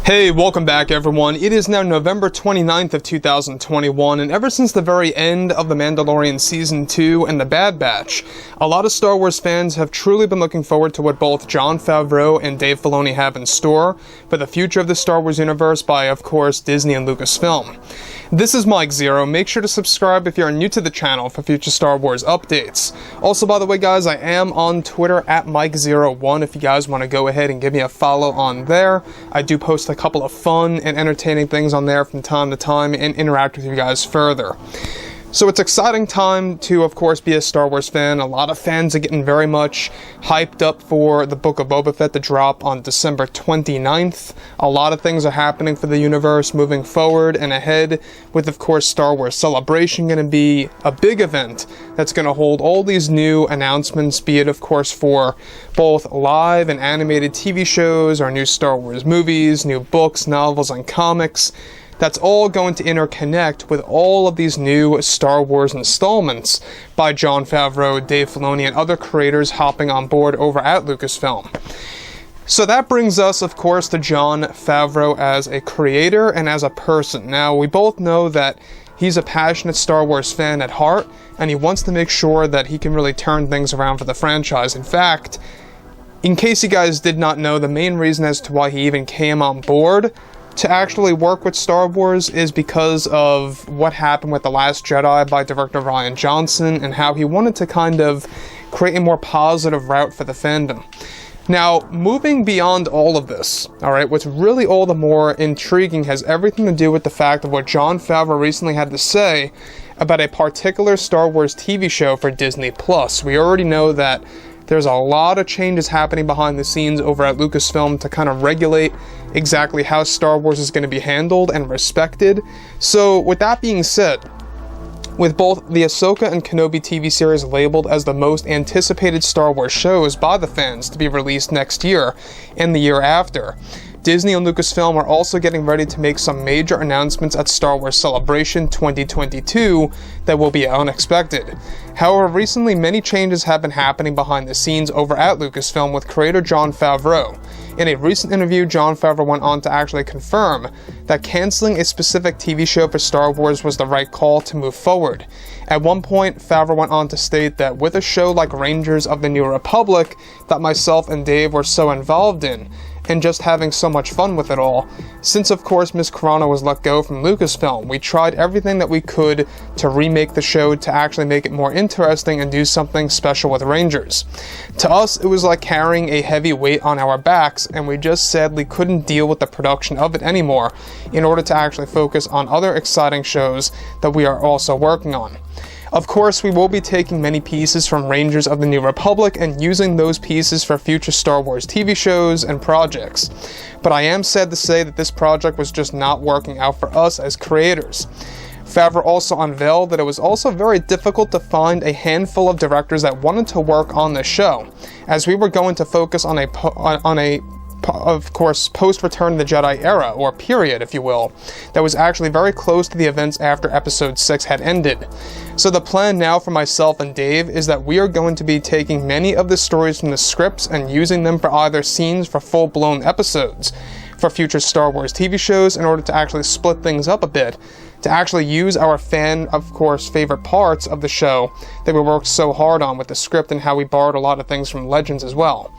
Hey, welcome back everyone. It is now November 29th of 2021, and ever since the very end of The Mandalorian Season 2 and The Bad Batch, a lot of Star Wars fans have truly been looking forward to what both Jon Favreau and Dave Filoni have in store for the future of the Star Wars universe by, of course, Disney and Lucasfilm. This is Mike Zero. Make sure to subscribe if you are new to the channel for future Star Wars updates. Also, by the way, guys, I am on Twitter at Mike01 if you guys want to go ahead and give me a follow on there. I do post a couple of fun and entertaining things on there from time to time and interact with you guys further. So it's an exciting time to, of course, be a Star Wars fan. A lot of fans are getting very much hyped up for the Book of Boba Fett to drop on December 29th. A lot of things are happening for the universe moving forward and ahead, with, of course, Star Wars Celebration going to be a big event that's going to hold all these new announcements, be it, of course, for both live and animated TV shows, or new Star Wars movies, new books, novels, and comics. That's all going to interconnect with all of these new Star Wars installments by Jon Favreau, Dave Filoni, and other creators hopping on board over at Lucasfilm. So that brings us, of course, to Jon Favreau as a creator and as a person. Now, we both know that he's a passionate Star Wars fan at heart, and he wants to make sure that he can really turn things around for the franchise. In fact, in case you guys did not know, the main reason as to why he even came on board to actually work with Star Wars is because of what happened with The Last Jedi by director Rian Johnson, and how he wanted to kind of create a more positive route for the fandom. Now, moving beyond all of this, alright, what's really all the more intriguing has everything to do with the fact of what Jon Favreau recently had to say about a particular Star Wars TV show for Disney+. We already know that there's a lot of changes happening behind the scenes over at Lucasfilm to kind of regulate exactly how Star Wars is going to be handled and respected. So with that being said, with both the Ahsoka and Kenobi TV series labeled as the most anticipated Star Wars shows by the fans to be released next year and the year after, Disney and Lucasfilm are also getting ready to make some major announcements at Star Wars Celebration 2022 that will be unexpected. However, recently many changes have been happening behind the scenes over at Lucasfilm with creator Jon Favreau. In a recent interview, Jon Favreau went on to actually confirm that canceling a specific TV show for Star Wars was the right call to move forward. At one point, Favreau went on to state that with a show like Rangers of the New Republic that myself and Dave were so involved in, and just having so much fun with it all, since of course Miss Carano was let go from Lucasfilm, we tried everything that we could to remake the show to actually make it more interesting and do something special with Rangers. To us, it was like carrying a heavy weight on our backs, and we just sadly couldn't deal with the production of it anymore in order to actually focus on other exciting shows that we are also working on. Of course, we will be taking many pieces from Rangers of the New Republic and using those pieces for future Star Wars TV shows and projects. But I am sad to say that this project was just not working out for us as creators. Favreau also unveiled that it was also very difficult to find a handful of directors that wanted to work on the show, as we were going to focus on of course, post-Return of the Jedi era, or period, if you will, that was actually very close to the events after Episode 6 had ended. So the plan now for myself and Dave is that we are going to be taking many of the stories from the scripts and using them for either scenes for full-blown episodes for future Star Wars TV shows in order to actually split things up a bit, to actually use our fan, of course, favorite parts of the show that we worked so hard on with the script and how we borrowed a lot of things from Legends as well.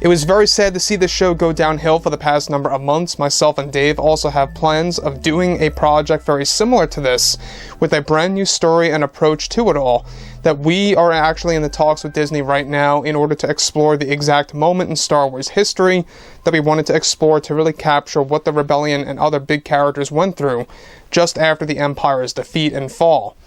It was very sad to see this show go downhill for the past number of months. Myself and Dave also have plans of doing a project very similar to this, with a brand new story and approach to it all, that we are actually in the talks with Disney right now in order to explore the exact moment in Star Wars history that we wanted to explore to really capture what the Rebellion and other big characters went through just after the Empire's defeat and fall.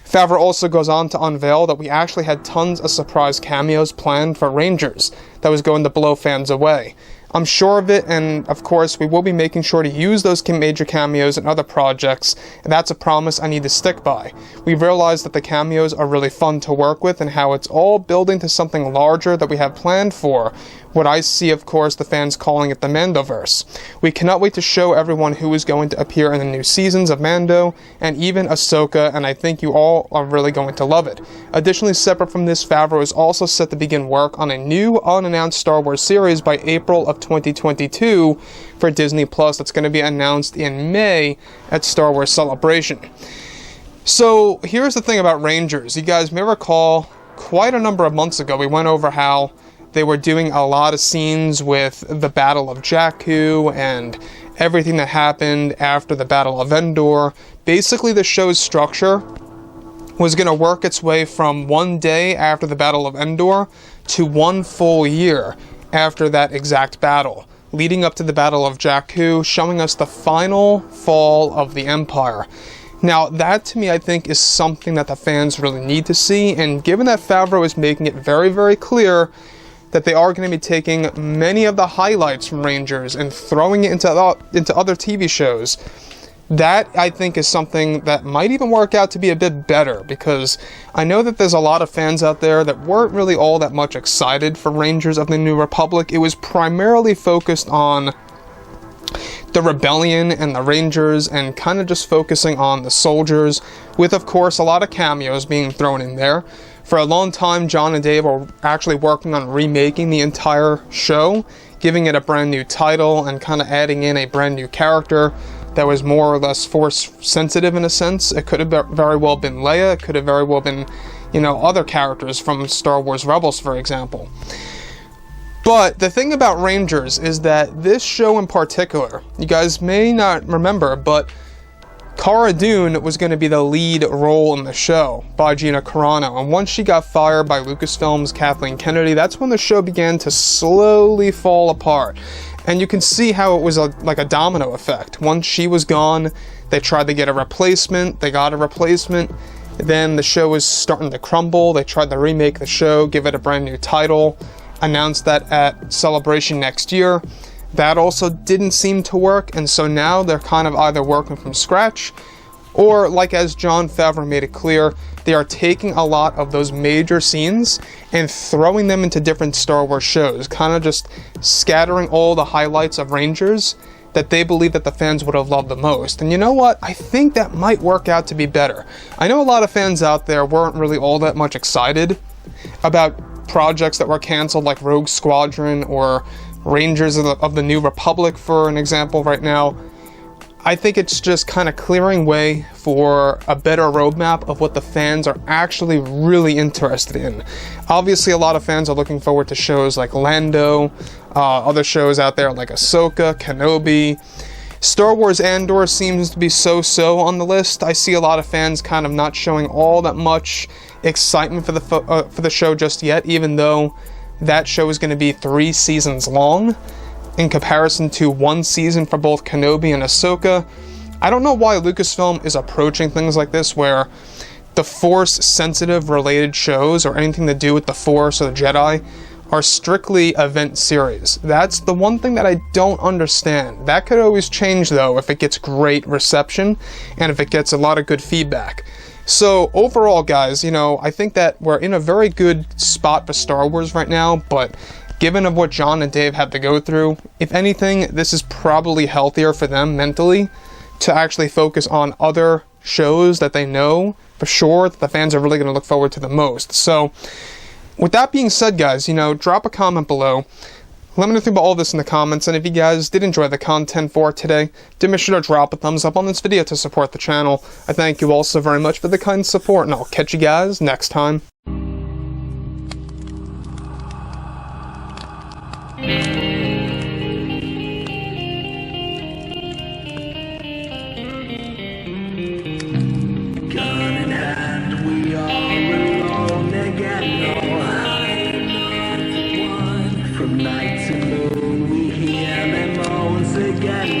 Favreau also goes on to unveil that we actually had tons of surprise cameos planned for Rangers that was going to blow fans away. I'm sure of it, and of course we will be making sure to use those major cameos in other projects, and that's a promise I need to stick by. We realize that the cameos are really fun to work with and how it's all building to something larger that we have planned for, what I see, of course, the fans calling it the Mandoverse. We cannot wait to show everyone who is going to appear in the new seasons of Mando, and even Ahsoka, and I think you all are really going to love it. Additionally, separate from this, Favreau is also set to begin work on a new, unannounced Star Wars series by April of 2022 for Disney Plus that's going to be announced in May at Star Wars Celebration. So here's the thing about Rangers. You guys may recall quite a number of months ago we went over how they were doing a lot of scenes with the Battle of Jakku and everything that happened after the Battle of Endor. Basically, the show's structure was going to work its way from one day after the Battle of Endor to one full year after that exact battle, leading up to the Battle of Jakku, showing us the final fall of the Empire. Now, that to me, I think, is something that the fans really need to see, and given that Favreau is making it very, very clear that they are going to be taking many of the highlights from Rangers and throwing it into other TV shows, that I think is something that might even work out to be a bit better, because I know that there's a lot of fans out there that weren't really all that much excited for Rangers of the New Republic. It was primarily focused on the rebellion and the Rangers and kind of just focusing on the soldiers, with of course a lot of cameos being thrown in there. For a long time, Jon and Dave were actually working on remaking the entire show, giving it a brand new title and kind of adding in a brand new character that was more or less force sensitive in a sense. It could have very well been Leia, it could have very well been, other characters from Star Wars Rebels, for example. But the thing about Rangers is that this show in particular, you guys may not remember, but Cara Dune was going to be the lead role in the show by Gina Carano, and once she got fired by Lucasfilm's Kathleen Kennedy, that's when the show began to slowly fall apart. And you can see how it was like a domino effect. Once she was gone, they tried to get a replacement, they got a replacement, then the show was starting to crumble, they tried to remake the show, give it a brand new title, announced that at Celebration next year. That also didn't seem to work, and so now they're kind of either working from scratch, or, like as Jon Favreau made it clear, they are taking a lot of those major scenes and throwing them into different Star Wars shows, kind of just scattering all the highlights of Rangers that they believe that the fans would have loved the most. And you know what? I think that might work out to be better. I know a lot of fans out there weren't really all that much excited about projects that were canceled, like Rogue Squadron or Rangers of the New Republic, for an example, right now. I think it's just kind of clearing way for a better roadmap of what the fans are actually really interested in. Obviously, a lot of fans are looking forward to shows like Lando, other shows out there like Ahsoka, Kenobi. Star Wars Andor seems to be so-so on the list. I see a lot of fans kind of not showing all that much excitement for the show just yet, even though that show is going to be 3 seasons long in comparison to 1 season for both Kenobi and Ahsoka. I don't know why Lucasfilm is approaching things like this, where the Force-sensitive related shows or anything to do with the Force or the Jedi are strictly event series. That's the one thing that I don't understand. That could always change, though, if it gets great reception and if it gets a lot of good feedback. So overall, guys, I think that we're in a very good spot for Star Wars right now, but given of what Jon and Dave had to go through, if anything, this is probably healthier for them mentally to actually focus on other shows that they know for sure that the fans are really going to look forward to the most. So with that being said, guys, drop a comment below. Let me know about all this in the comments, and if you guys did enjoy the content for today, do make sure to drop a thumbs up on this video to support the channel. I thank you all so very much for the kind support, and I'll catch you guys next time. Gun in hand, we are alone again, no hiding on the one. From night to moon, we hear them moans again.